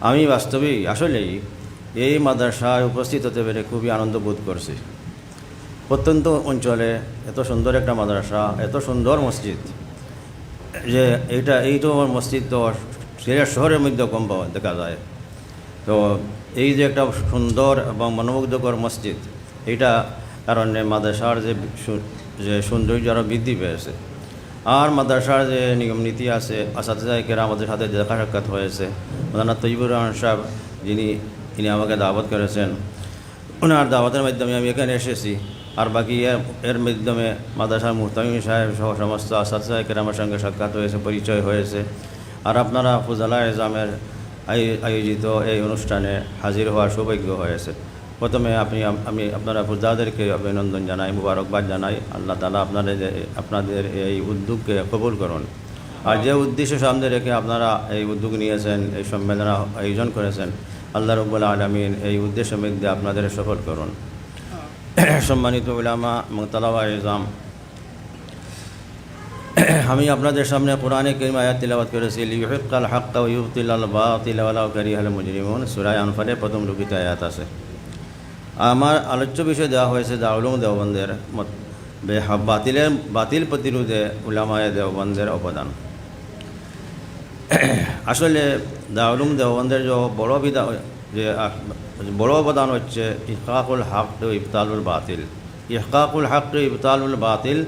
আমি বাস্তবেই আসলেই এই মাদ্রাসায় উপস্থিত হতে পেরে খুবই আনন্দ বোধ করছি। প্রত্যন্ত অঞ্চলে এত সুন্দর একটা মাদ্রাসা, এত সুন্দর মসজিদ, যে এই তো মসজিদ তো সিলেট শহরের মধ্যে কম দেখা যায়। তো এই যে একটা সুন্দর এবং মনোমুগ্ধকর মসজিদ, এইটা কারণে মাদ্রাসার যে সৌন্দর্য আরও বৃদ্ধি পেয়েছে। আর মাদ্রাসার যে নিয়ম নীতি আছে, আসাতিজা কেরাম আমাদের সাথে দেখা সাক্ষাৎ হয়েছে। মৌলানা তৈয়বুর রহমান সাহেব তিনি আমাকে দাওয়াত করেছেন, ওনার দাওয়াতের মাধ্যমে আমি এখানে এসেছি। আর বাকি এর মাধ্যমে মাদ্রাসার মুহতামিম সাহেব সহ সমস্ত আসাতিজা কেরামের সঙ্গে সাক্ষাৎ হয়েছে, পরিচয় হয়েছে। আর আপনারা ফুজালা এজামের আয়োজিত এই অনুষ্ঠানে হাজির হওয়ার সৌভাগ্য হয়েছে। প্রথমে আমি আপনারা ফুজাদেরকে অভিনন্দন জানাই, মুবারকবাদ জানাই। আল্লাহ তাআলা আপনাদের এই উদ্যোগকে কবুল করুন। আর যে উদ্দেশ্য সামনে রেখে আপনারা এই উদ্যোগ নিয়েছেন, এই সম্মেলন আয়োজন করেছেন, আল্লাহ রাব্বুল আলামিন এই উদ্দেশ্যের মধ্যে আপনাদের সফল করুন। সম্মানিত উলামা এবং তালাওয়া ইজাম, আমি আপনাদের সামনে কোরআনে কারীম আয়াত তিলাওয়াত করেছি, লিইউহিক্কাল হাক্কা ওয়া ইউবতিলাল বাতিলা ওয়ালাউ কারিহাল মুজরিমুন। সূরা আনফালের প্রথম রুকুতে আয়াত আছে। আমার আলোচ্য বিষয় দেওয়া হয়েছে দারুল উলুম দেওবন্দের বাতিল প্রতিরোধে উলামায়ে দেওবন্দের অবদান। আসলে দারুল উলুম দেওবন্দের যে বড় অবদান হচ্ছে ইহকাকুল হক ও ইবতালুল বাতিল। ইহকাকুল হক ও ইবতালুল বাতিল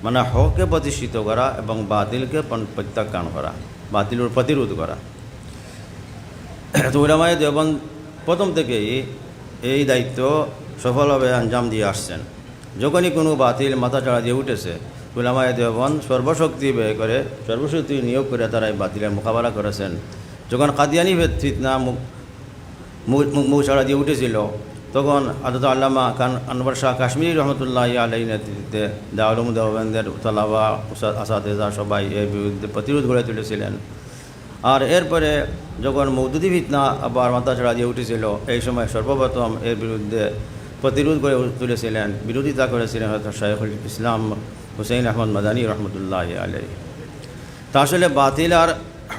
মানে হককে প্রতিষ্ঠিত করা এবং বাতিলকে প্রত্যাখ্যান করা, বাতিলের প্রতিরোধ করা। তো উলামায়ে দেওবন্দ প্রথম থেকেই এই দায়িত্ব সফলভাবে আঞ্জাম দিয়ে আসছেন। যখনই কোনো বাতিল মাথাচাড়া দিয়ে উঠেছে, উলামায়ে দেওবন্দ সর্বশক্তি ব্যয় করে, সর্বশক্তি নিয়োগ করে তারা এই বাতিলের মোকাবেলা করেছেন। যখন কাদিয়ানি ফিতনা মৌছাড়া দিয়ে উঠেছিল, তখন হযরত আল্লামা আনওয়ার শাহ কাশ্মীরি রহমতুল্লাহ আলাইহির নেতৃত্বে দারুল উলুম দেওবন্দের তালাবা আসাতিজা সবাই এর বিরুদ্ধে প্রতিরোধ গড়ে তুলেছিলেন। আর এরপরে যখন মওদুদি ফিতনা আবার মাথাচাড়া দিয়ে উঠেছিল, এই সময় সর্বপ্রথম এর বিরুদ্ধে প্রতিরোধ গড়ে তুলেছিলেন, বিরোধিতা করেছিলেন হযরত শাইখুল ইসলাম হুসাইন আহমদ মাদানী রহমতুল্লাহ আলাইহি। তা আসলে বাতিল আর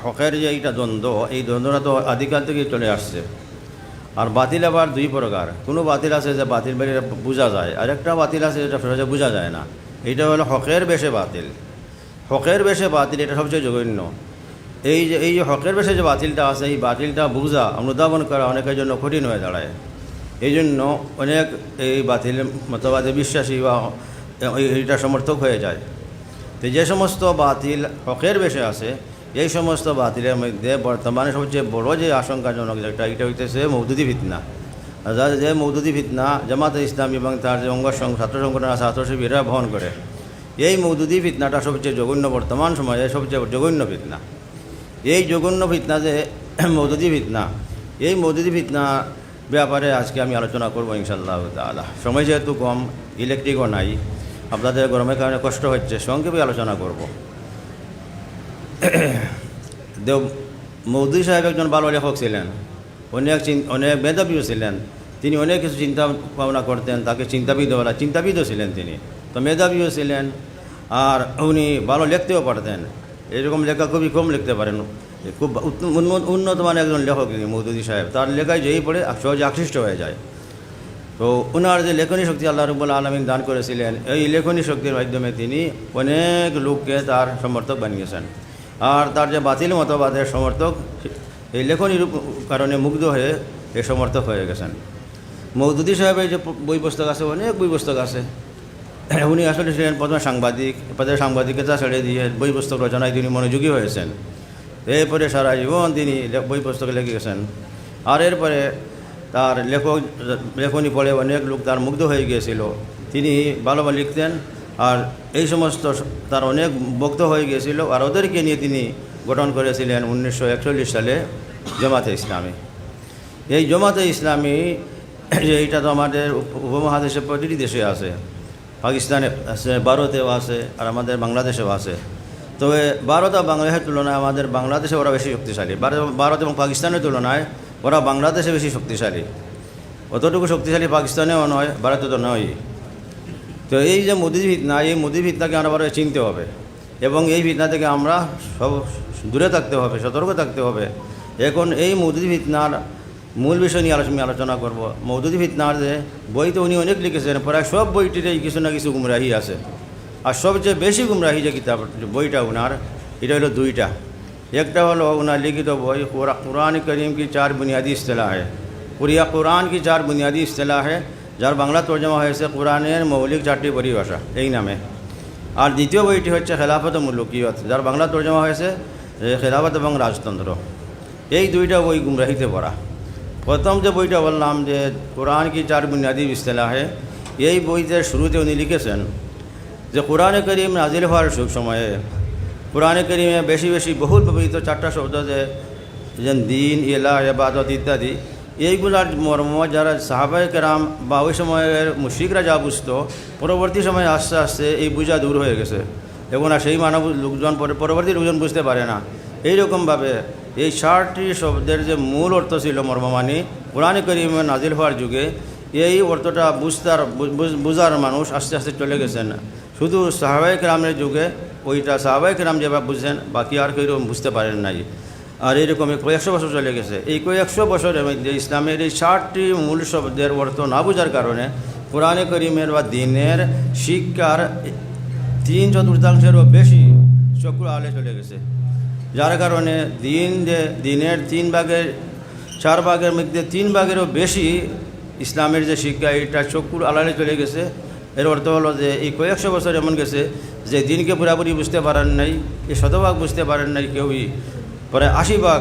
হকের যে এইটা দ্বন্দ্ব, এই দ্বন্দ্বটা তো আদিকাল থেকেই চলে আসছে। আর বাতিল আবার দুই প্রকার। কোনো বাতিল আছে যে বাতিল বেড়ে বোঝা যায়, আর একটা বাতিল আছে যেটা সহজে বোঝা যায় না। এইটা হলো হকের বেশে বাতিল। হকের বেশে বাতিল এটা সবচেয়ে জঘন্য। এই যে হকের বেশে যে বাতিলটা আছে, এই বাতিলটা বোঝা, অনুধাবন করা অনেকের জন্য কঠিন হয়ে দাঁড়ায়। এই জন্য অনেক এই বাতিল মতবাদে বিশ্বাসী বা এইটা সমর্থক হয়ে যায়। তো যে সমস্ত বাতিল হকের বেশে আছে, এই সমস্ত বাতিলের মধ্যে বর্তমানে সবচেয়ে বড় যে আশঙ্কাজনক যেটা, এটা হইতেছে মওদুদি ফিতনা। যে মওদুদি ফিতনা জামাতে ইসলামী এবং তার যে ছাত্র সংগঠন আছে, ছাত্র শিবিরা বহন করে, এই মওদুদি ফিতনাটা সবচেয়ে জঘন্য, বর্তমান সময়ে সবচেয়ে জঘন্য ফিতনা। এই জঘন্য ফিতনা যে মওদুদি ফিতনা, এই মওদুদি ফিতনা ব্যাপারে আজকে আমি আলোচনা করবো ইনশাআল্লাহ তাআলা। সময় যেহেতু কম, ইলেকট্রিকও নাই, আপনাদের গরমের কারণে কষ্ট হচ্ছে, সংক্ষেপে আলোচনা করব। মওদুদি সাহেব একজন ভালো লেখক ছিলেন, অনেক মেধাবীও ছিলেন। তিনি অনেক কিছু চিন্তা ভাবনা করতেন, তাকে চিন্তাবিদও ছিলেন তিনি। তো মেধাবীও ছিলেন, আর উনি ভালো লিখতেও পারতেন। এরকম লেখা খুবই কম লিখতে পারেন, খুব উন্নত মানের একজন লেখক তিনি মওদুদি সাহেব। তার লেখায় যেই পড়ে সহজে আকৃষ্ট হয়ে যায়। তো ওনার যে লেখনী শক্তি আল্লাহ রাব্বুল আলামিন দান করেছিলেন, এই লেখনী শক্তির মাধ্যমে তিনি অনেক লোককে তার সমর্থক বানিয়েছেন। আর তার যে বাতিল মতবাদের সমর্থক, এই লেখনীর কারণে মুগ্ধ হয়ে এই সমর্থক হয়ে গেছেন। মওদুদি সাহেবের যে বই পুস্তক আছে, অনেক বই পুস্তক আছে। উনি আসলে ছিলেন প্রথমে সাংবাদিক, পরে সাংবাদিকতা ছেড়ে দিয়ে বই পুস্তক রচনায় তিনি মনোযোগী হয়েছেন। এরপরে সারা জীবন তিনি বই পুস্তক লিখে গেছেন। আর এরপরে তার লেখনী পড়ে অনেক লোক তার মুগ্ধ হয়ে গিয়েছিল। তিনি ভালো লিখতেন, আর এই সমস্ত তার অনেক ভক্ত হয়ে গিয়েছিল। আর ওদেরকে নিয়ে তিনি গঠন করেছিলেন 1941 সালে জামাতে ইসলামী। এই জামাতে ইসলামী যে এইটা তো আমাদের উপমহাদেশে প্রতিটি দেশে আছে, পাকিস্তানে আছে, ভারতেও আছে, আর আমাদের বাংলাদেশেও আছে। তবে ভারত আর বাংলাদেশের তুলনায় আমাদের বাংলাদেশে ওরা বেশি শক্তিশালী। ভারত এবং পাকিস্তানের তুলনায় ওরা বাংলাদেশে বেশি শক্তিশালী। অতটুকু শক্তিশালী পাকিস্তানেও নয়, ভারতে তো নয়। তো এই যে মওদুদি ফিতনা, এই মওদুদি ফিতনাকে আমরা বড় চিনতে হবে, এবং এই ফিতনা থেকে আমরা সব দূরে থাকতে হবে, সতর্ক থাকতে হবে। এখন এই মওদুদি ফিতনার মূল বিষয় নিয়ে আলোচনা করব। মওদুদি ফিতনার যে বই তো উনি অনেক লিখেছেন, প্রায় সব বইটিতেই কিছু না কিছু গুমরাহি আছে। আর সবচেয়ে বেশি গুমরাহি যে কিতাব বইটা ওনার, এটা হলো দুইটা। একটা হলো ওনার লিখিত বই কুরআন করিম কি চার বুনিয়াদি ইস্তেলাহ है, কুরআন কি চার বুনিয়াদি ইস্তেলাহ है, যার বাংলা তর্জমা হয়েছে কোরআনের মৌলিক চারটি পরিভাষা এই নামে। আর দ্বিতীয় বইটি হচ্ছে খেলাফত ও মুলুকিয়ত, যার বাংলা তর্জমা হয়েছে খেলাফত এবং রাজতন্ত্র। এই দুইটা বই গুমরাহিতে পড়া। প্রথম যে বইটা বললাম যে কোরআন কি চার বুনিয়াদি ইস্তেলাহ है, এই বইতে শুরুতে উনি লিখেছেন যে কোরআনে করিম নাজিল হওয়ার সময়ে কোরআনে করিমে বেশি বেশি বহুল ব্যবহৃত চারটা শব্দ যেন দিন, ইলাহ, ইবাদত ইত্যাদি, এইগুলার মর্ম যারা সাহাবায়ে কেরাম বা ওই সময়ের মুশরিকরা যা বুঝতো, পরবর্তী সময়ে আস্তে আস্তে এই বুঝা দূর হয়ে গেছে। এখন আর সেই মানব লোকজন পরবর্তী লোকজন বুঝতে পারে না। এইরকমভাবে এই 60টি শব্দের যে মূল অর্থ ছিল মর্মমানি কোরআনে করিমে নাজিল হওয়ার যুগে, এই অর্থটা বুঝার মানুষ আস্তে আস্তে চলে গেছেন। শুধু সাহাবায়ে কেরামের যুগে ওইটা সাহাবায়ে কেরাম যেভাবে বুঝছেন, বাকি আর কেউ বুঝতে পারেন নাই। আর এইরকমই কয়েকশো বছর চলে গেছে। এই কয়েকশো বছরের মধ্যে ইসলামের এই 60টি মূল শব্দের অর্থ না বোঝার কারণে কোরআনে করিমের বা দিনের শিক্ষার 3/4 বেশি চক্র আলে চলে গেছে। যার কারণে দিনের 4 ভাগের মধ্যে 3 ভাগেরও বেশি ইসলামের যে শিক্ষা, এটা চক্ষুর আড়ালে চলে গেছে। এর অর্থ হলো যে এই কয়েকশো বছর এমন গেছে যে দিনকে পুরাপুরি বুঝতে পারেন নাই, এই 100 ভাগ বুঝতে পারেন নাই কেউই। পরে 80 ভাগ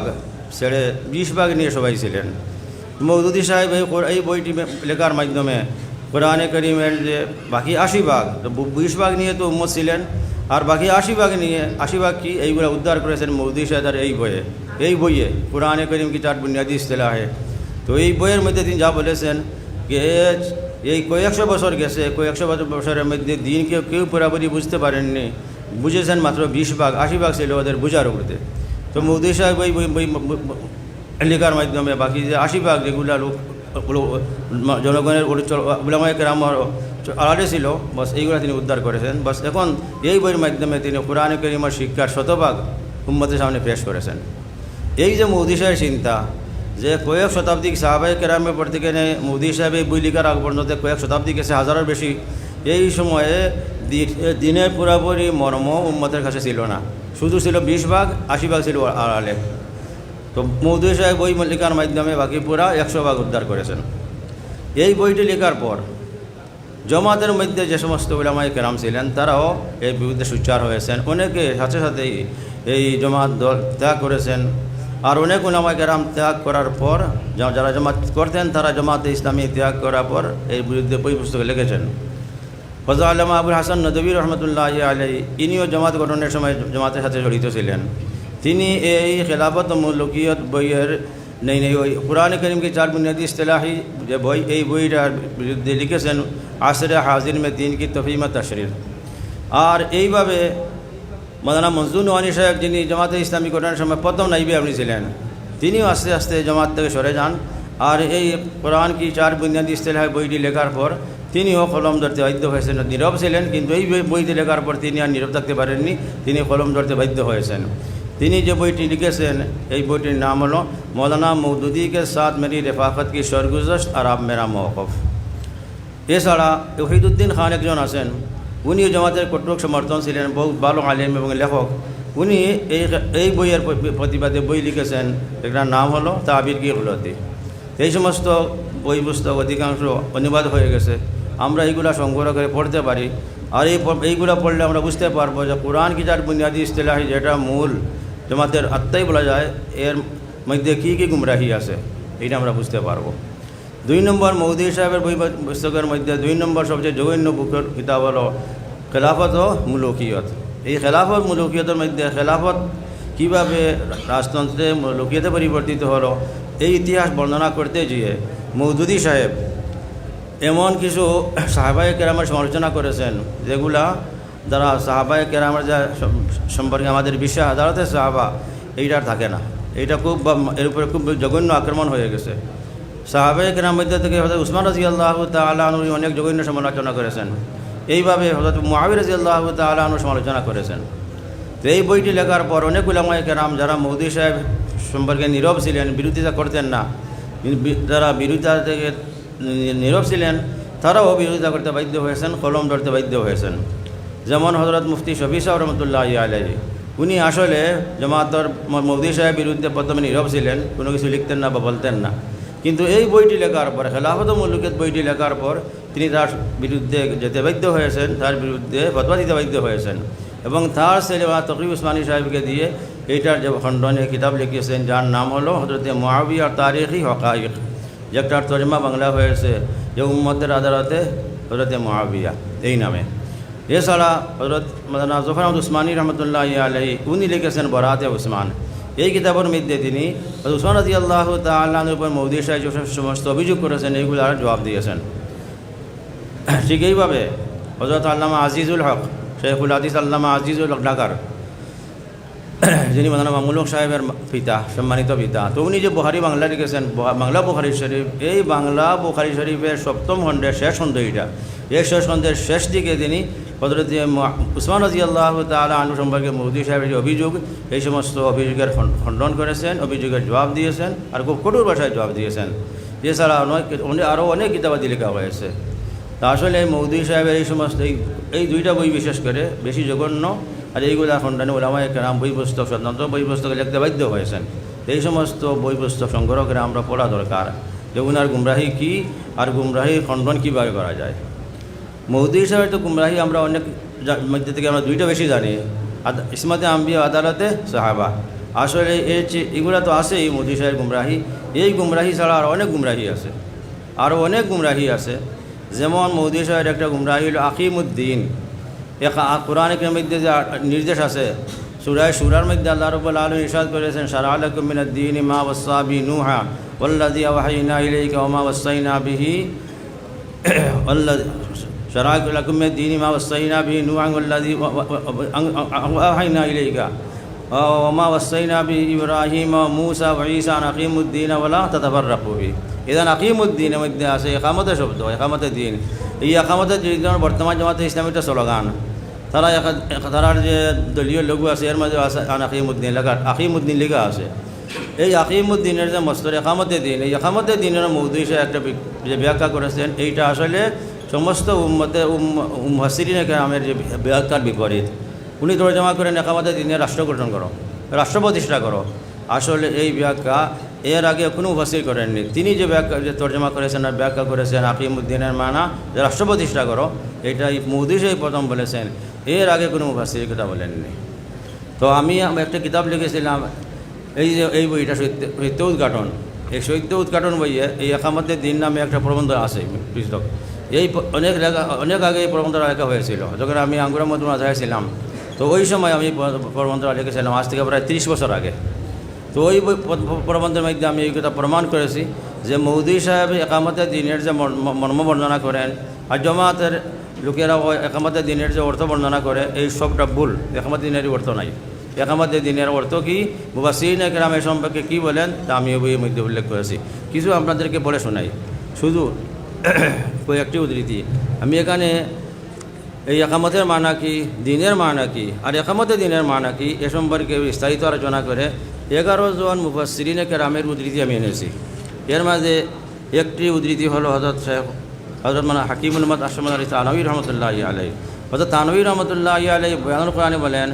ছেড়ে 20 ভাগ নিয়ে সবাই ছিলেন। মওদুদি সাহেব এই বইটি লেখার মাধ্যমে কোরআনে করিমের যে বাকি 80 ভাগ, 20 ভাগ নিয়ে তো উম্মত ছিলেন, আর বাকি 80 ভাগ নিয়ে 80 ভাগ কি এইগুলো উদ্ধার করেছেন মওদুদি সাহেবের এই বইয়ে কোরআনে করিম কি চার বুনিয়াদি ইস্তেলাহ है। তো এই বইয়ের মধ্যে তিনি যা বলেছেন যে এই কয়েকশো বছর গেছে, কয়েকশো বছরের মধ্যে দিনকে কেউ পুরাপুরি বুঝতে পারেননি, বুঝেছেন মাত্র 20 ভাগ, 80 ভাগ ছিল ওদের বুঝার উপরে। তো মওদুদি সাহেব বই লেখার মাধ্যমে বাকি যে 80 ভাগ যেগুলো জনগণের উলামায়ে কেরাম আড়ালে ছিল, বাস এইগুলো তিনি উদ্ধার করেছেন। বাস এখন এই বইয়ের মাধ্যমে তিনি কোরআনে করিমের শিক্ষার 100 ভাগ উম্মতের সামনে পেশ করেছেন। এই যে মওদুদি সাহেবের চিন্তা যে কয়েক শতাব্দী সাহাবায়ে কেরামের পর থেকে মওদুদি সাহেব এই বই লেখার আগ পর্যন্ত কয়েক শতাব্দী গেছে, হাজারের বেশি। এই সময়ে দিনের পুরাপুরি মর্ম উম্মতের কাছে ছিল না, শুধু ছিল 20 ভাগ, 80 ভাগ ছিল আড়ালে। তো মওদুদি সাহেব বই লেখার মাধ্যমে বাকি পুরা 100 ভাগ উদ্ধার করেছেন। এই বইটি লেখার পর জমাতের মধ্যে যে সমস্ত উলামায়ে কেরাম ছিলেন তারাও এর বিরুদ্ধে সোচ্চার হয়েছেন। অনেকে সাথে সাথেই এই জমাত দল ত্যাগ করেছেন। আর অনেক উলামায়ে কেরাম ত্যাগ করার পর যারা জমাত করতেন তারা জমাতে ইসলামী ত্যাগ করার পর এর বিরুদ্ধে বই পুস্তক লিখেছেন। ফজল আল্লামা আবুল হাসান নদভী রহমতুল্লাহি আলাইহি, ইনিও জমাত গঠনের সময় জমাতের সাথে জড়িত ছিলেন। তিনি এই খেলাফত ও মুলুকিয়ত বইয়ের ওই কোরআনে করিম কি চার বুনিয়াদি ইস্তেলাহি যে বই, এই বইটার বিরুদ্ধে লিখেছেন আসরে হাজির মে দিন কি তফহিমত তশরির। আর এইভাবে মাওলানা মজদুর নোয়ানী সাহেব, যিনি জামাতে ইসলামী গঠনের সময় প্রথম নাইবে আপনি ছিলেন, তিনিও আস্তে আস্তে জামাত থেকে সরে যান। আর এই কোরআন কি চার বুনিয়াদি ইস্তেলাহ বইটি লেখার পর তিনিও কলম ধরতে বাধ্য হয়েছেন। নীরব ছিলেন, কিন্তু এই বইটি লেখার পর তিনি আর নীরব থাকতে পারেননি, তিনি কলম ধরতে বাধ্য হয়েছেন। তিনি যে বইটি লিখেছেন এই বইটির নাম হলো মৌলানা মওদুদি কে সাথ মেরি রেফাকত কি সরগুজশত আর আব মেরা মওকফ। এছাড়া ওহিদুদ্দিন খান একজন আছেন, উনিও জামাতের কট্টর সমর্থন ছিলেন, বহু ভালো আলেম এবং লেখক। উনি এই বইয়ের প্রতিবাদে বই লিখেছেন, এটার নাম হলো তাবির কি গলতি। এই সমস্ত বই পুস্তক অধিকাংশ অনুবাদ হয়ে গেছে, আমরা এইগুলা সংগ্রহ করে পড়তে পারি। আর এইগুলো পড়লে আমরা বুঝতে পারবো যে কোরআন কি যার বুনিয়াদি ইস্তেলাহি, যেটা মূল জামাতের আত্মাই বলা যায়, এর মধ্যে কী কী গুমরাহি আছে এইটা আমরা বুঝতে পারবো। 2 নম্বর মওদুদি সাহেবের বই পুস্তকের মধ্যে 2 নম্বর সবচেয়ে জঘন্য বুকের কিতাব হলো খেলাফত ও মুলুকিয়ত। এই খেলাফত মুলুকিয়তের মধ্যে খেলাফত কীভাবে রাজতন্ত্রে মুলুকিয়তে পরিবর্তিত হলো এই ইতিহাস বর্ণনা করতে গিয়ে মওদুদি সাহেব এমন কিছু সাহাবায়ে কেরামের সমালোচনা করেছেন যেগুলা যারা সাহাবায়ে কেরামের যা সম্পর্কে আমাদের বিশ্বাস আদালতের সাহাবা এইটার থাকে না। এইটা খুব এর উপরে খুব জঘন্য আক্রমণ হয়ে গেছে। সাহাবায়ে কেরামের মধ্যে থেকে হযরত উসমান রাদিয়াল্লাহু তাআলা আনহু অনেক জঘন্য সমালোচনা করেছেন। এইভাবে হযরত মুআবিয়া রাদিয়াল্লাহু তাআলা আনহু সমালোচনা করেছেন। তো এই বইটি লেখার পর অনেক উলামায়ে কেরাম যারা মওদুদি সাহেব সম্পর্কে নীরব ছিলেন, বিরোধিতা করতেন না। যারা বিরোধিতা থেকে নীরব ছিলেন তারাও বিরোধিতা করতে বাধ্য হয়েছেন, কলম ধরতে বাধ্য হয়েছেন। যেমন হজরত মুফতি শফি সাহেব রহমতুল্লাহি আলাইহি, উনি আসলে জামাতের মৌদুদি সাহেবের বিরুদ্ধে প্রথমে নীরব ছিলেন, কোনো কিছু লিখতেন না বা বলতেন না। কিন্তু এই বইটি লেখার পর, খেলাফত মুলুকিয়ত বইটি লেখার পর তিনি তার বিরুদ্ধে যেতে বাধ্য হয়েছেন, তার বিরুদ্ধে ফতোয়া দিতে বাধ্য হয়েছেন। এবং তার ছেলে তকরিব উসমানী সাহেবকে দিয়ে এইটার যে খণ্ডনে কিতাব লিখিয়েছেন, যার নাম হলো হজরত মুআবিয়া তারিখি হকাইক, যেটার তর্জমা বাংলা হয়েছে যে উম্মতের আদালতে হজরত মুআবিয়া এই নামে। এছাড়া হজরত মাওলানা জফর আহমদ উসমানী রহমতুল্লাহি আলাইহি উনি লিখেছেন বরাতে উসমান। এই কিতাবের মধ্যে তিনি উসমান রাদিয়াল্লাহু তাআলা আনহুর উপর মৌদুদি সাহেব যে সমস্ত অভিযোগ করেছেন এইগুলার জবাব দিয়েছেন। ঠিক এইভাবে হজরত আল্লামা আজিজুল হক, শেখুল হাদিস আল্লামা আজিজুল হক ঢাকার, যিনি মাওলানা মামুনুল হক সাহেবের পিতা, সম্মানিত পিতা, তো উনি যে বুখারী বাংলা লিখেছেন, বাংলা বুখারী শরীফ, এই বাংলা বুখারী শরীফের 7ম খণ্ডের শেষ খণ্ড এইটা। এই শেষ খণ্ডের শেষ দিকে তিনি হযরত উসমান রাদিয়াল্লাহু তাআলা আনহু সম্পর্কে মৌদুদি সাহেবের যে অভিযোগ, এই সমস্ত অভিযোগের খণ্ডন করেছেন, অভিযোগের জবাব দিয়েছেন, আর খুব কঠোর ভাষায় জবাব দিয়েছেন। এছাড়া আরও অনেক কিতাবাদি লেখা হয়েছে। তা আসলে মৌদুদি সাহেবের এই সমস্ত এই দুইটা বই বিশেষ করে বেশি জঘন্য, আর এইগুলা খণ্ডনে ওলামায়ে কেরাম বই পুস্তক, স্বতন্ত্র বই পুস্তক লিখতে বাধ্য হয়েছেন। এই সমস্ত বই পুস্তক সংগ্রহ করে আমরা পড়া দরকার যে উনার গুমরাহি কী আর গুমরাহির খণ্ডন কীভাবে করা যায়। মৌদুদি সাহেবের তো গুমরাহি আমরা অনেক মধ্যে থেকে আমরা দুইটা বেশি জানি, ইসমাতে আম্বিয়া, আদালতে সাহাবা। আসলে এগুলা তো আছে এই মৌদুদি সাহেবের গুমরাহি। এই গুমরাহি ছাড়া আর অনেক গুমরাহি আছে, আরও অনেক গুমরাহি আছে। যেমন মৌদুদি সাহেবের একটা গুমরাহি হল আকিমুদ্দিন। কোরআনের মধ্যে যে নির্দেশ আছে, সূরা শুরার মধ্যে আল্লাহ রাব্বুল আলামিন ইরশাদ করেছেন, শারআ লাকুম মিনাদ দীনি মা ওয়াসসা বিহি নূহা ওয়াল্লাযী আওহাইনা ইলাইকা ওয়া মা ওয়াসাইনা বিহি শারআ লাকুম মিনাদ দীনি মা ওয়াসাইনা বিহি নূহা ওয়াল্লাযী আওহাইনা ইলাইকা ওয়া মা ওয়াসাইনা বিহি ইব্রাহিম ওয়া মূসা ওয়া ঈসা আন আকিমুদ্দিন ওয়া লা তাতাফাররাকু বিহি। ইদান আকিমুদ্দিনের মধ্যে আছে একামতের শব্দ, একামতের দিন। এই একামতের দিন বর্তমান জামাতে ইসলামীটা স্লোগান। তারার যে দলীয় লঘু আছে এর মাঝে আছে আকিমুদ্দিন লেখা, আকিমুদ্দিন লেখা আছে। এই আকিমুদ্দিনের যে মস্তর একামতের দিন, এই একামতের দিনের মৌদুদি সাহেব একটা যে ব্যাখ্যা করেছেন, এইটা আসলে সমস্ত মুফাসসিরিনে কেরামের যে ব্যাখ্যার বিপরীত। উনি তর্জমা করেন একামতের দিনে রাষ্ট্র গঠন করো, রাষ্ট্র প্রতিষ্ঠা করো। আসলে এই ব্যাখ্যা এর আগে কোনো মুফাসসির করেননি। তিনি যে ব্যাখ্যা যে তর্জমা করেছেন আর ব্যাখ্যা করেছেন আকিমুদ্দিনের মানা যে রাষ্ট্র প্রতিষ্ঠা করো, এটা মৌদুদি সাহেব প্রথম বলেছেন, এর আগে কোনো মুফাসসির কথা বলেননি। তো আমি একটা কিতাব লিখেছিলাম, এই বইটা সত্য উদ্ঘাটন। এই সত্য উদ্ঘাটন বইয়ে এই একামতের দিন নামে একটা প্রবন্ধ আছে পুস্তক। এই অনেক আগে এই প্রবন্ধটা লেখা হয়েছিল, যখন আমি আঙ্গুরা মধুর মাঝায় ছিলাম। তো ওই সময় আমি প্রবন্ধটা লিখেছিলাম, আজ থেকে প্রায় 30 বছর আগে। তো ওই প্রবন্ধের মধ্যে আমি এই কথা প্রমাণ করেছি যে মৌদুদি সাহেব একামতের দিনের যে মর্ম বর্ণনা করেন আর জামাতের লোকেরা একামতের দিনের যে অর্থ বর্ণনা করে, এই সবটা ভুল। একামতের দিনেরই অর্থ নাই। একামতের দিনের অর্থ কি, মুফাসসিরিনে কেরাম এ সম্পর্কে কী বলেন তা আমি ওই বইয়ের মধ্যে উল্লেখ করেছি। কিছু আপনাদেরকে পড়ে শোনাই, শুধু কয়েকটি উদ্ধৃতি। আমি এখানে এই একামতের মানা কি, দিনের মানা কি আর একামতের দিনের মানা কি এ সম্পর্কে বিস্তারিত আলোচনা করে 11 জন মুফাসসিরিনে কেরামের উদ্ধৃতি আমি এনেছি। এর মাঝে একটি উদ্ধৃতি হলো হযরত মানা হাকিমুল উম্মাত আশরাফ আলী থানভী রহমতুল্লাহি আলাইহি। হযরত থানভী রহমতুল্লাহি আলাইহি বয়ানুল কুরআনে বলেন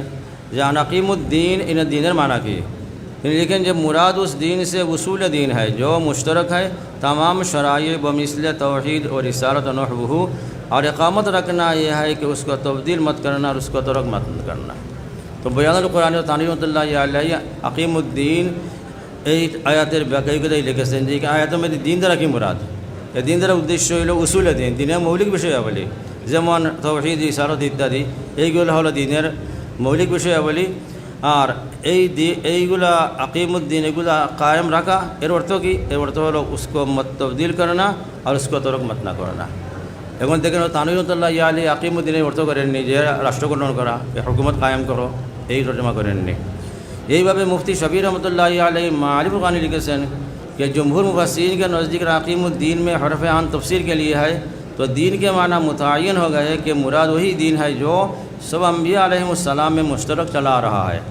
যে আনাকিমুদ্দিন, इन दीनर माना की। लेकिन जब मुराद उस दीन से वसूल दीन है जो मुश्तरक है तमाम शराइ बमिसल तौहीद और रिसालत नहवहु, और इकामत रखना यह है कि उसको तब्दील मत करना और उसको तर्क मत करना। तो बयानुल कुरान थानवी रहमतुल्लाहि अलैहि আকিমুদ্দিন এই আয়াতের ব্যাখ্যায় লিখেছেন যে আয়াতের মধ্যে দিন দ্বারা কি মুরাদ। এই দিন দ্বারা উদ্দেশ্য হইল উসুল দিন, দিনের মৌলিক বিষয়াবলী, যেমন তৌহিদ, ইসারত ইত্যাদি। এইগুলো হলো দিনের মৌলিক বিষয়াবলী। আর এইগুলা আকিমুদ্দিন, এগুলা কায়েম রাখা, এর অর্থ কি? এর অর্থ হলো উসকো মত তবদিল করনা আর উসকো তরক মত না করনা। এখন দেখেন থানভী রহমতুল্লাহি আলাইহি আকিমুদ্দিনের অর্থ করেননি যে রাষ্ট্র গঠন করা, হুকুমত কায়েম করো, এই তর্জমা করেননি। এইভাবে মুফতি শফি রহমতুল্লাহি আলাইহি মাআরিফুল কুরআন লিখেছেন कि जमहूर मुफस्सिरीन के नज़दीक अकीमुद्दीन में हरफ आन तफसीर के लिए है, तो दीन के माना मुतय्यन हो गए कि मुराद वही दीन है जो सब अम्बिया अलैहिमुस्सलाम में मुश्तरक चला रहा है।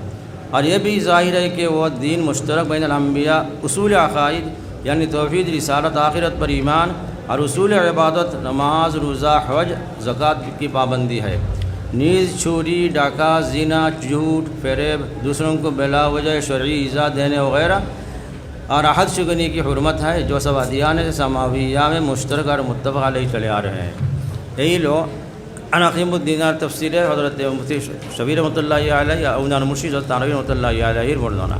और ये भी ज़ाहिर है कि वो दीन मुश्तरक बैन अल-अंबिया उसूल अक़ाइद यानी तौहीद रिसालत आखिरत पर ईमान और उसूल इबादत नमाज रोज़ा हज ज़कात की पाबंदी है। नीज़ चोरी डाका ज़िना झूठ फेरेब दूसरों को बिला वजह शरई इज़ा देने वगैरह और अहद शुगनी की हुर्मत है जो सब अदियान समाविया में मुश्तरक और मुत्तफ़क़ अलैहि चले आ रहे हैं। यही लो अनक़ीमुद्दीन तफसीर हज़रत मुफ्ती शबीर रहमतुल्लाहि अलैहि उनान मुर्शिद तानवी रहमतुल्लाहि अलैहि বর্ণনা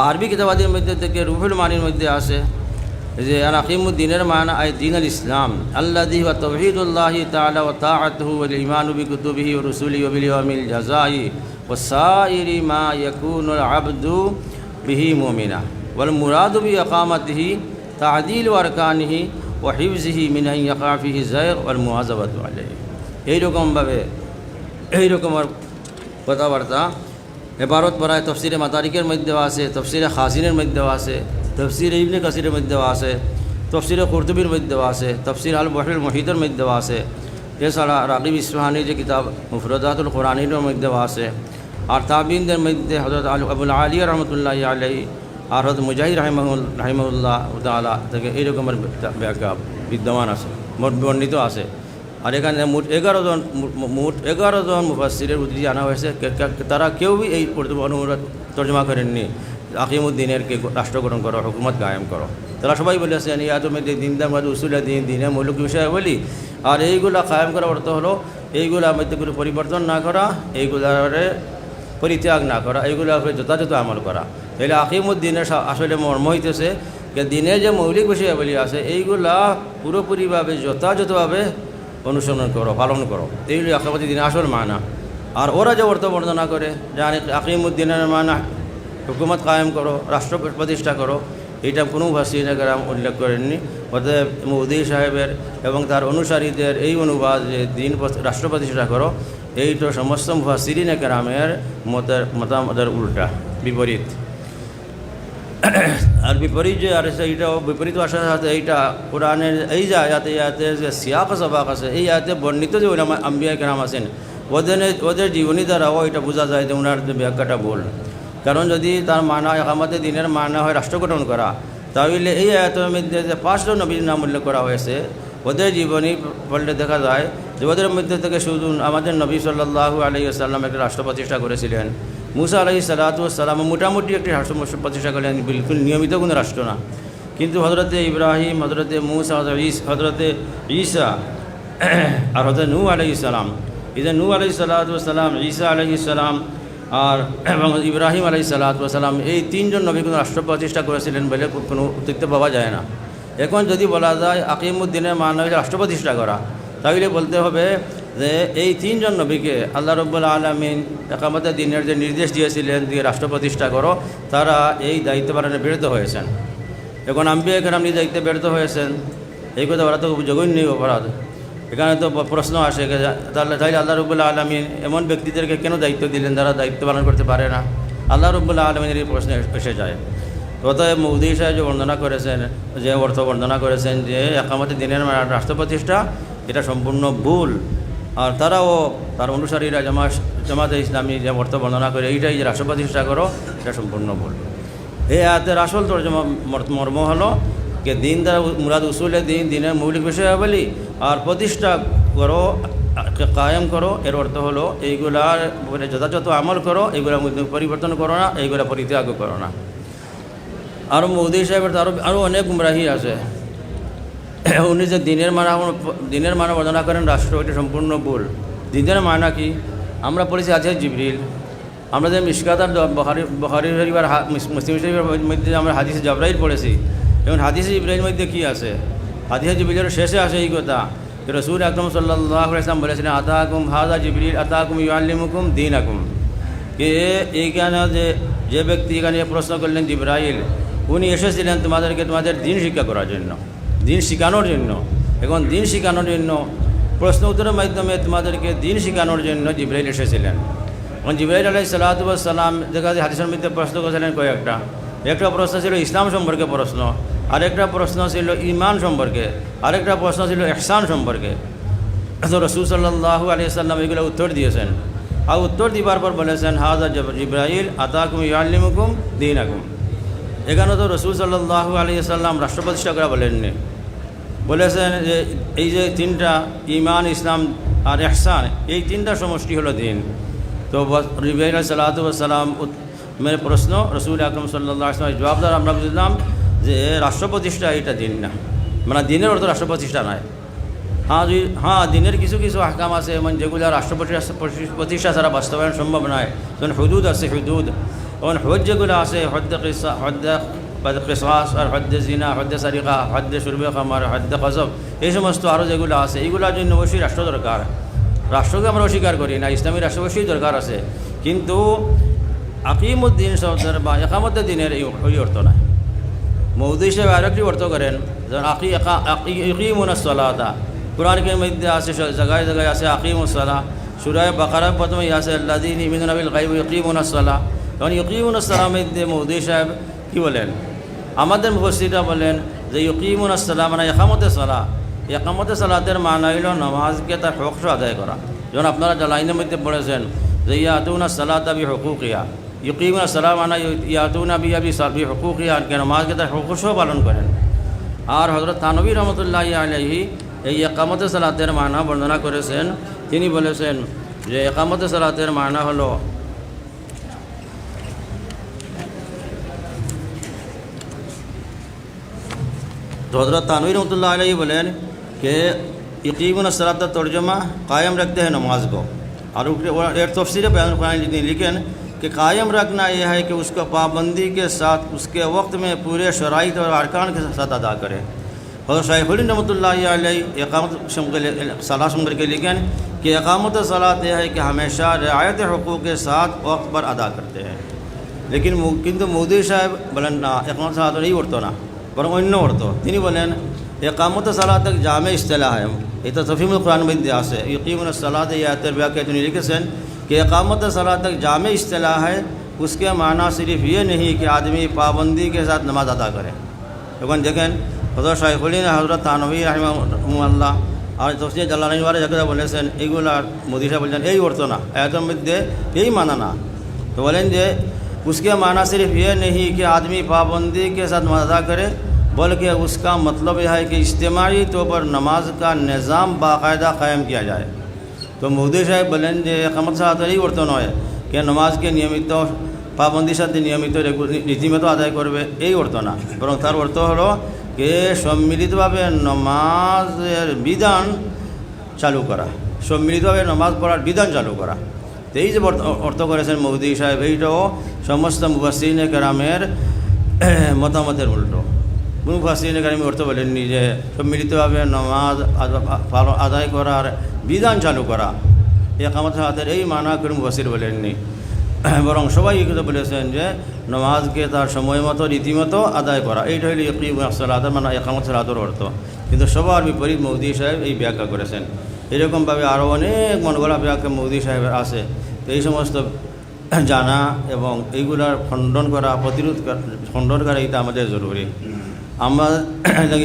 আরবি কিতাবাদের মধ্যে থেকে রুহুল মানির মধ্যে আছে যে আনक़ীমুদ্দীনের মানা আই দীন আল ইসলাম আল্লাযী ওয়া তাওহীদুল্লাহি তাআলা ওয়া তাআতুহু ওয়াল ঈমানু বিকুতুবিহি ওয়া রুসুলিহি ওয়া বিল ইয়াউমিল জাযাই ওয়া সাইরি মা ইয়াকুনুল আবদু বিহি মুমিনা ওয়াল মুরাদু বি ইকামাতিহি তা'দীল ওয়া আরকানিহি ওয়া হিফযিহি মিন আন ইয়াকা ফিহি যায়গ ওয়াল মুআযাবাতু আলাইহি। এইরকমভাবে এইরকমের কথাবার্তা এবারত পড়ায় তফসিরে মাদারিকের মধ্যেও আছে, তফসিরে খাজিনের মধ্যেও আছে, তফসিরে ইবনে কাসিরের মধ্যেও আছে, তফসিরে কুরতুবির মধ্যেও আছে, তফসির আল বহরুল মুহিতের মধ্যেও আছে। এছাড়া রাগিব ইসফাহানি যে কিতাব মুফরদাতুল কুরআনের মধ্যেও আছে। আর তাবিনদের মধ্যে হযরত আবুল আলিয়া রহমতুল্লাহি আলাইহি আর হযরত মুজাহিদ রাহিমাহুল্লাহ তাআলা থেকে এইরকমের ব্যাখ্যা বিদ্যমান আছে, বর্ণিত আছে। আর এখানে মোট 11 জন মুফাসসিরের উদ্ধৃতি আনা হয়েছে। তারা কেউ এই অনুবাদ তর্জমা করেননি আকিমুদ্দিনের কে রাষ্ট্র গঠন করো, হুকুমত কায়েম করো। তারা সবাই বলেছেন ইয়াদের মধ্যে দিনদার মধ্যে উসুল দিন দিনে মৌলিক বিষয় বলি। আর এইগুলা কায়েম করার অর্থ হলো এইগুলার মধ্যে কোনো পরিবর্তন না করা, এইগুলারে পরিত্যাগ না করা, এইগুলোর উপরে যথাযথ আমল করা। তাহলে আকিমুদ্দিনের আসলে মর্ম হইতেছে যে দিনের যে মৌলিক বিষয়াবলী আছে এইগুলা পুরোপুরিভাবে যথাযথভাবে অনুসরণ করো, পালন করো। এইগুলি আকিমুদ্দিন দিনের আসল মানা। আর ওরা যে অর্থ বর্ণনা করে জানে আকিমুদ্দিনের মানা হুকুমত কায়েম করো, রাষ্ট্র প্রতিষ্ঠা করো, এইটা কোনো মুফাসসিরিনে কেরাম উল্লেখ করেননি। অতএব মৌদুদী সাহেবের এবং তার অনুসারীদের এই অনুবাদ যে দিন রাষ্ট্র প্রতিষ্ঠা করো এইটা সমস্ত মুফাসসিরিনে কেরামের মতামতের উল্টা বিপরীত। আর বিপরীত যে আর এইটাও বিপরীত আসার সাথে এইটা কোরআনের এই যে আয়াতে যে সিয়াক সবাক আছে এই আয়াতে বর্ণিত যে উলামা আম্বিয়া কেরাম আছেন ওদের জীবনী দ্বারাও এটা বোঝা যায় যে ওনার ব্যাখ্যাটা ভুল। কারণ যদি তার মানা একামতে দিনের মানা হয় রাষ্ট্র গঠন করা, তাহলে এই আয়াতের মধ্যে যে 5 জন নবীর নাম উল্লেখ করা হয়েছে ওদের জীবনী পড়লে দেখা যায় যে ওদের মধ্যে থেকে শুধু আমাদের নবী সাল্লাল্লাহু আলাইহি ওয়াসাল্লাম একটা রাষ্ট্র প্রতিষ্ঠা করেছিলেন। মুসা আলাইহিস সালাতু ওয়াস সালাম মোটামুটি একটি রাষ্ট্র প্রতিষ্ঠা করলেন, বিলকুল নিয়মিত কোনো রাষ্ট্র না। কিন্তু হজরতে ইব্রাহিম, হজরতে মুসা, হজরতে ঈসা আর হজরত নূহ আলাইহিস সালাম, এই যে নূহ আলাইহিস সালাতু ওয়াস সালাম, ঈসা আলাইহিস সালাম আর এবং ইব্রাহিম আলাইহিস সালাতু ওয়াস সালাম এই 3 জন নবী কোনো রাষ্ট্র প্রতিষ্ঠা করেছিলেন বলে কোনো তথ্য পাওয়া যায় না। এখন যদি বলা যায় আকিমুদ্দিনের মানা রাষ্ট্র প্রতিষ্ঠা করা, তাহলে বলতে হবে যে এই 3 জন নবীকে আল্লাহ রাব্বুল আলামিন একামতে দিনের যে নির্দেশ দিয়েছিলেন দিয়ে রাষ্ট্র প্রতিষ্ঠা করো, তারা এই দায়িত্ব পালনে ব্যর্থ হয়েছেন। এখন আম্বিয়া কেরাম নিজ দায়িত্বে ব্যর্থ হয়েছেন, এই কথা ওরা তো জঘন্য অপরাধ। এখানে তো প্রশ্ন আসে তাহলে আল্লাহ রাব্বুল আলামিন এমন ব্যক্তিদেরকে কেন দায়িত্ব দিলেন যারা দায়িত্ব পালন করতে পারে না? আল্লাহ রাব্বুল আলামিনের এই প্রশ্ন এসে যায়। অতএব মৌদুদী সাহেব যে বর্ণনা করেছেন, যে অর্থ বর্ণনা করেছেন যে একামতে দিনের রাষ্ট্র প্রতিষ্ঠা, এটা সম্পূর্ণ ভুল। আর তারাও তার অনুসারীরা জামাতে ইসলামী যে অর্থ বর্ণনা করে এইটাই যে রাষ্ট্র প্রতিষ্ঠা করো, এটা সম্পূর্ণ ভুল। এই আয়াতের আসল তর্জমা মর্ম হলো যে দিন দ্বারা মুরাদ উসুলে দিন দিনের মৌলিক বিষয়াবলী আর প্রতিষ্ঠা করো, কায়েম করো, এর অর্থ হলো এইগুলার যথাযথ আমল করো, এইগুলোর মধ্যে পরিবর্তন করো না, এইগুলা পরিত্যাগ করো না। আরও মৌদুদী সাহেবের আরও অনেক গুমরাহি আছে। উনি যে দিনের মানা বর্ণনা করেন রাষ্ট্র, এটা সম্পূর্ণ ভুল। দিনের মানা কি আমরা পড়েছি আছে জিবরিল, আমরা যে মিশকাত আর বুখারী শরীফের মুসলিম শরীফের মধ্যে আমরা হাদিসে জাবরাইল পড়েছি। এবং হাদিসে জিবরাইলের মধ্যে কী আছে? হাদিসে জিবরিলের শেষে আসে এই কথা যে রাসূল আকরাম সাল্লাল্লাহু আলাইহি ওয়াসাল্লাম বলেছিলেন আতাকুম হাযা জিবরিল আতাকুম ইউআল্লিমুকুম দীনাকুম, কে এইখানে যে ব্যক্তি এখানে প্রশ্ন করলেন জিবরাইল, উনি এসেছিলেন তোমাদেরকে তোমাদের দিন শিক্ষা করার জন্য, দিন শেখানোর জন্য। এখন দিন শেখানোর জন্য প্রশ্ন উত্তরের মাধ্যমে তোমাদেরকে দিন শেখানোর জন্য জিবরাইল এসেছিলেন। এখন জিবরাইল আলাইহিস সালাতু ওয়াস সালাম দেখা যায় হাদিসের মধ্যে প্রশ্ন করেছিলেন কয়েকটা। একটা প্রশ্ন ছিল ইসলাম সম্পর্কে প্রশ্ন, আরেকটা প্রশ্ন ছিল ঈমান সম্পর্কে, আরেকটা প্রশ্ন ছিল ইহসান সম্পর্কে। তো রাসূল সাল্লাল্লাহু আলাইহি ওয়াসাল্লাম এগুলো উত্তর দিয়েছেন। আর উত্তর দিবার পর বলেছেন হাজা জিব্রাইল আতাকুম ইয়াল্লিমুকুম দীনাকুম। এখানে তো রসুল সাল্লাল্লাহু আলাইহি সাল্লাম রাষ্ট্র প্রতিষ্ঠা করা বলেননি, বলেছেন যে এই যে তিনটা ঈমান, ইসলাম আর ইহসান, এই তিনটা সমষ্টি হলো দিন। তো জিব্রাইল সাল্লাল্লাহু আলাইহি সাল্লাম মেরে প্রশ্ন রসুল আকরম সাল্লাল্লাহু আলাইহি সাল্লামের জবাবদার আমরা বুঝলাম যে রাষ্ট্র প্রতিষ্ঠা এটা দিন না, মানে দিনের অর্থ রাষ্ট্র প্রতিষ্ঠা নয়। হ্যাঁ দিনের কিছু কিছু আহকাম আছে মানে যেগুলো রাষ্ট্র প্রতিষ্ঠা ছাড়া বাস্তবায়ন সম্ভব নয়। যেমন হুদুদ আছে, হুদুদ এবং হজ যেগুলো আছে, হদ্দে কিসা, হদ্দে কিসাস আর হদ্দে জিনা, হদ্দে সারিকা, হদ্দে শুরবে খামার, হদ্দে কজব, এই সমস্ত আরও যেগুলো আছে এইগুলোর জন্য অবশ্যই রাষ্ট্র দরকার। রাষ্ট্রকে আমরা অস্বীকার করি না, ইসলামী রাষ্ট্র অবশ্যই দরকার আছে, কিন্তু আকিমুদ্দিন শব্দের বা একামতের দিনের এই অর্থ নয়। মৌদুদ হিসেবে আরেকটি অর্থ করেন, যেমন ইকিমুনাস সালাতা, কোরআনের মধ্যে আছে জায়গায় জায়গায় আছে আকিমুস সালাহ। সূরা বাকারার প্রথমে আছে আল্লাযীনা ইউমিনুনা বিল গায়বি ওয়া ইয়াকিমুনাস সালাহ। তখন ইয়াকিমুনাস সালাহ মধ্যে মৌদুদ সাহেব কী বলেন? আমাদের মুফাসসিররা বলেন যে ইয়াকিমুনাস সালাহ মানে ইকামতে সালাহ। ইকামতে সালাতের মানা হইল নামাজকে তার হক আদায় করা। যেমন আপনারা লাইনের মধ্যে পড়েছেন যে ইয়াতুনাস সালাতা বিহুকুকিহা, ইয়াকিমুনাস সালাহ মানে ইয়াতুনা বিহুকুকিহা, নামাজকে তার হক পালন করেন। আর হযরত থানভী রহমতুল্লাহি আলাইহি এই একামতে সালাতের মানা বর্ণনা করেছেন। তিনি বলেছেন যে একামতে সালাতের মানা হলো হযরত থানভী রহমতুল্লাহ আলাইহি বলেন कि यकीमुन सलात तर्जुमा कायम रखते हैं नमाज को। और एक तफसीर बयान लिखें कि कायम रखना यह है कि उसको पाबंदी के साथ उसके वक्त में पूरे शराइत और अरकान के साथ अदा करे। और शाइखुद्दीन रहमतुल्लाह अलैहि इकामत सलात शुमार के लिखें कि इकामत सलात यह है कि हमेशा रियायत हुकूक के साथ वक्त पर अदा करते हैं। लेकिन किंतु मौदूदी साहब बोलें ना इकामत सलात नहीं उड़तो ना बरং অন্য অর্থ। তিনি বলেন একামত সালাত এক জামে ইস্তেলাহ है, এটা তফিমুল কুরআন মধ্যে আছে। ইকিমুনাস সালাত এই আয়াতের ব্যাখ্যায় তিনি লিখেছেন कि একামত সালাত এক জামে ইস্তেলাহ है, उसके माना सिर्फ ये नहीं कि आदमी पाबंदी के साथ नमाज अदा करे। এখন দেখেন হযরত শাইখুদ্দীন হযরত থানভী রাহিমাহুল্লাহ আর তফসির জালালাইন ওয়ালা যারা বলেছেন এইগুলা মোদী সাহেব বলছেন এই অর্থ না, আয়াতের মধ্যে এই মানা না। তো বলেন যে उसके माना सिर्फ ये नहीं कि आदमी पाबंदी के साथ नमाज अदा करे, बल्कि उसका मतलब यह है कि इज्तिमाई तौर पर नमाज का निज़ाम बाकायदा क़ायम किया जाए। तो मौदूदी साहेब बोलें যে একামত সালাত এই অর্থ নয় कि নমাজকে নিয়মিত পাবন্দির সাথে নিয়মিত রীতিমতো আদায় করবে, এই অর্থ না, বরং তার অর্থ হলো যে সম্মিলিতভাবে নমাজের বিধান চালু করা, সম্মিলিতভাবে নমাজ পড়ার বিধান চালু করা। তো এই যে অর্থ করেছেন মৌদুদি সাহেব, এইটাও সমস্ত মুফাসসিরিনে কেরামের মতামতের উল্টো। মুফাসসিরিনে কেরাম অর্থ বলেননি যে সম্মিলিতভাবে নমাজ আদায় করার বিধান চালু করা, একামত সালাতের এই মানা করে মুফাসসির বলেননি, বরং সবাই এই কথা বলেছেন যে নমাজকে তার সময় মতো রীতিমতো আদায় করা, এইটা হইল ইকিমুনাস সালাত মানে একামত সালাতের অর্থ। কিন্তু সবার বিপরীত মৌদুদি সাহেব এই ব্যাখ্যা করেছেন। এরকমভাবে আরও অনেক মনগড়া ব্যাখ্যা মৌদুদি সাহেবের আছে। তো এই সমস্ত জানা এবং এইগুলার খণ্ডন করা, খণ্ডন করা এটা আমাদের জরুরি। আমরা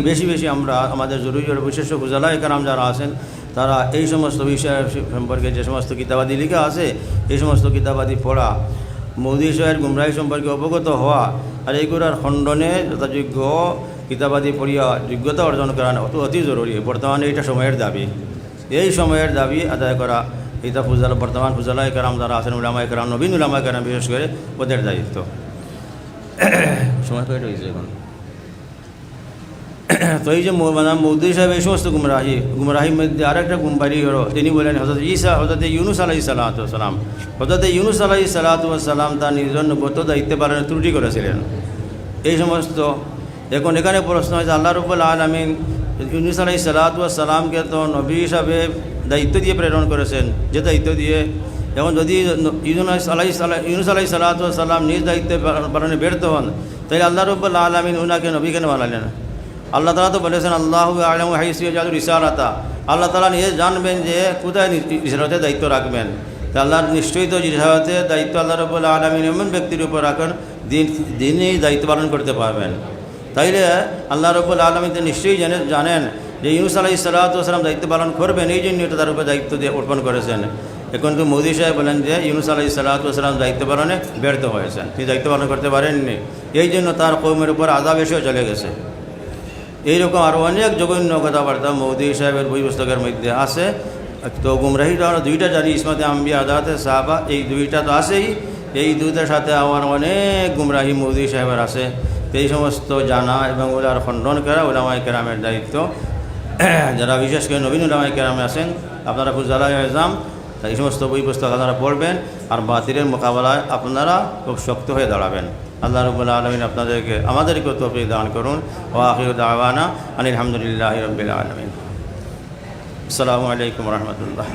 বেশি বেশি আমরা আমাদের জরুরি বিশেষ উজালা একরাম যারা আছেন তারা এই সমস্ত বিষয় সম্পর্কে যে সমস্ত কিতাবাদি লেখা আছে এই সমস্ত কিতাবাদি পড়া, মৌদুদি সাহেবের গুমরাহি সম্পর্কে অবগত হওয়া আর এইগুলার খণ্ডনে যথাযোগ্য কিতাবাদি পড়িয়া যোগ্যতা অর্জন করা অতি জরুরি। বর্তমানে এটা সময়ের দাবি, এই সময়ের দাবি আদায় করা এটা বর্তমান ফুজালায় কেরাম যারা আছেন উলামায়ে কেরাম, নবীন উলামায়ে কেরাম বিশেষ করে ওদের দায়িত্ব। সময় কয়টা হয়েছে এখন? তো এই যে মৌদুদি সাহেব এই সমস্ত গুমরাহির মধ্যে আরেকটা গুমবারি হলো, তিনি বলেন হযরত ইউনুস আলাইহিস সালাতু ওয়াস সালাম, হযরত ইউনুস আলাইহিস সালাতু ওয়াস সালাম তার নিজের নবুয়ত দায়িত্ব পালনে ত্রুটি করেছিলেন। এই সমস্ত এখন এখানে প্রশ্ন হয়েছে আল্লাহ রাব্বুল আলামিন ইউনুস আলাইহিস সালাতু ওয়াস সালামকে তো নবী হিসাবে দায়িত্ব দিয়ে প্রেরণ করেছেন, যে দায়িত্ব দিয়ে এখন যদি ইউনুস আলাইহিস সালাতু ওয়াস সালাম নিজ দায়িত্ব পালনে ব্যর্থ হন তাহলে আল্লাহ রাব্বুল আলামিন উনাকে নবী কেন বানালেন? আল্লাহ তাআলা তো বলেছেন আল্লাহু আ'লামু হাইসু ইয়াজআলু রিসালাতা, আল্লাহ তাআলা নিজে জানবেন যে কোথায় রিসালাতের দায়িত্ব রাখবেন। তা আল্লাহর নিশ্চয়ই তো রিসালাতের দায়িত্ব আল্লাহ রাব্বুল আলামিন এমন ব্যক্তির উপর রাখেন যিনি দায়িত্ব পালন করতে পারবেন। তাইলে আল্লাহ রাব্বুল আলামিন তো নিশ্চয়ই জানেন যে ইউনুস আলাইহিস সালাতু ওয়াস সালাম দায়িত্ব পালন করবেন, এই জন্য তার উপর দায়িত্ব দিয়ে অর্পণ করেছেন। এখন তো মোদি সাহেব বলেন যে ইউনুস আলাইহিস সালাম দায়িত্ব পালনে ব্যর্থ হয়েছেন, তিনি দায়িত্ব পালন করতে পারেননি, এই জন্য তার কৌমের উপর আযাব এসেও চলে গেছে। এইরকম আরও অনেক জঘন্য কথাবার্তা মোদি সাহেবের বই পুস্তকের মধ্যে আছে। তো গুমরাহিটা আমরা দুইটা জানি, ইসমাতে আম্বিয়া আদাতে সাহাবা, এই দুইটা তো আছেই। এই দুইটার সাথে আমার অনেক গুমরাহি মোদি সাহেবের আছে। তো এই সমস্ত জানা এবং ওনার খণ্ডন করা ওলামায়ে কেরামের দায়িত্ব। যারা বিশেষ করে নবীন ওলামায়ে কেরামে আছেন, আপনারা ফুজালা এজাম, এই সমস্ত বই পুস্তক আপনারা পড়বেন আর বাতিলের মোকাবেলায় আপনারা খুব শক্ত হয়ে দাঁড়াবেন। আল্লাহ রাব্বুল আলামিন আপনাদেরকে আমাদেরকে তৌফিক দান করুন। ওয়া আখিরু দাওয়ানা আনিল হামদুলিল্লাহি রাব্বিল আলামিন। আসসালামু আলাইকুম ওয়া রাহমাতুল্লাহ।